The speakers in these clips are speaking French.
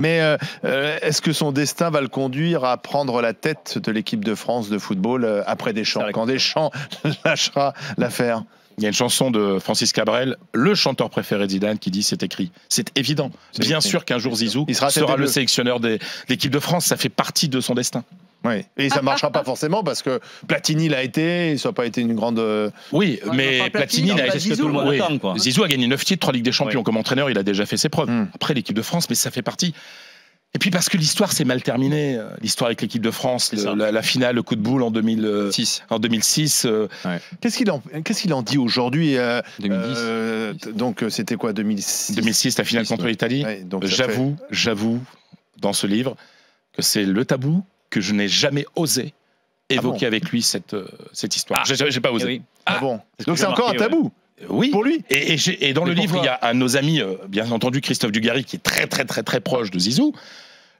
Mais est-ce que son destin va le conduire à prendre la tête de l'équipe de France de football après Deschamps, quand Deschamps lâchera l'affaire? Il y a une chanson de Francis Cabrel, le chanteur préféré de Zidane, qui dit c'est écrit. C'est évident. Bien sûr qu'un jour Zizou sera le sélectionneur de l'équipe de France. Ça fait partie de son destin. Oui, et ça ne marchera pas forcément parce que Platini l'a été, ça n'a pas été une grande. Oui, mais Platini l'a été. Zizou a gagné 9 titres, 3 Ligues des Champions. Comme entraîneur, il a déjà fait ses preuves. Après, l'équipe de France, mais ça fait partie. Et puis parce que l'histoire s'est mal terminée, l'histoire avec l'équipe de France, la finale, le coup de boule en 2006. Qu'est-ce qu'il en dit aujourd'hui 2010. Donc c'était quoi 2006 2006, la finale contre l'Italie. Ouais, j'avoue, dans ce livre, que c'est le tabou que je n'ai jamais osé évoquer avec lui cette histoire. J'ai pas osé. Oui. Bon. Donc c'est encore un tabou. Oui, pour lui. Et dans le livre, il y a un de nos amis, bien entendu, Christophe Dugarry, qui est très proche de Zizou.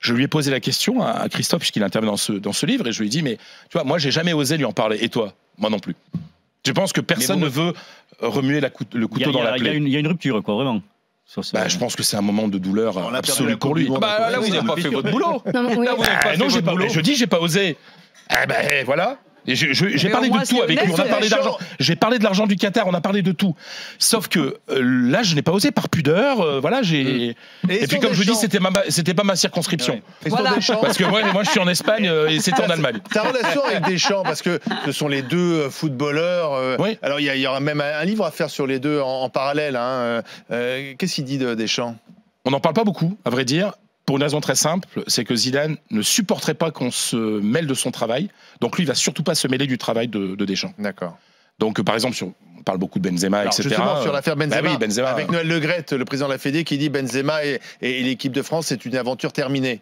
Je lui ai posé la question à Christophe, puisqu'il intervient dans ce livre, et je lui ai dit, mais tu vois, moi, j'ai jamais osé lui en parler. Et toi? Moi non plus. Je pense que personne ne veut remuer le couteau dans la plaie. Il y a une rupture, quoi, vraiment. Je pense que c'est un moment de douleur absolu pour lui. Là, vous n'avez pas fait votre boulot. Non, je dis, j'ai pas osé. Voilà. J'ai parlé de tout avec lui, on a parlé d'argent. J'ai parlé de l'argent du Qatar, on a parlé de tout. Sauf que là, je n'ai pas osé par pudeur. Voilà, et puis comme je vous dis, c'était pas ma circonscription. Voilà. Parce que moi, je suis en Espagne et c'était en Allemagne. Ta relation avec Deschamps, parce que ce sont les deux footballeurs. Oui. Alors il y aura même un livre à faire sur les deux en parallèle. Qu'est-ce qu'il dit de Deschamps? On n'en parle pas beaucoup, à vrai dire. Pour une raison très simple, c'est que Zidane ne supporterait pas qu'on se mêle de son travail. Donc lui, il va surtout pas se mêler du travail de Deschamps. D'accord. Donc par exemple, on parle beaucoup de Benzema, etc. Justement, sur l'affaire Benzema, oui, Benzema, avec Noël Le Graët, le président de la Fédé, qui dit Benzema et l'équipe de France, c'est une aventure terminée.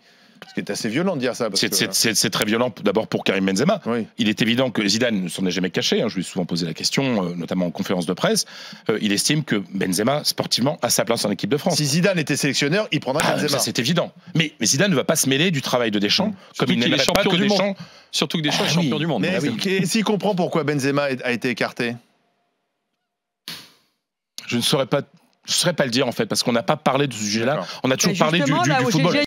Ce qui est assez violent de dire ça. C'est très violent d'abord pour Karim Benzema. Oui. Il est évident que Zidane ne s'en est jamais caché. Je lui ai souvent posé la question, notamment en conférence de presse. Il estime que Benzema, sportivement, a sa place en équipe de France. Si Zidane était sélectionneur, il prendrait Benzema. C'est évident. Mais Zidane ne va pas se mêler du travail de Deschamps, comme il n'aimerait pas que Deschamps. Surtout que Deschamps est champion du monde. Mais s'il comprend pourquoi Benzema a été écarté? Je ne saurais pas le dire en fait, parce qu'on n'a pas parlé de ce sujet-là. On a toujours parlé du football.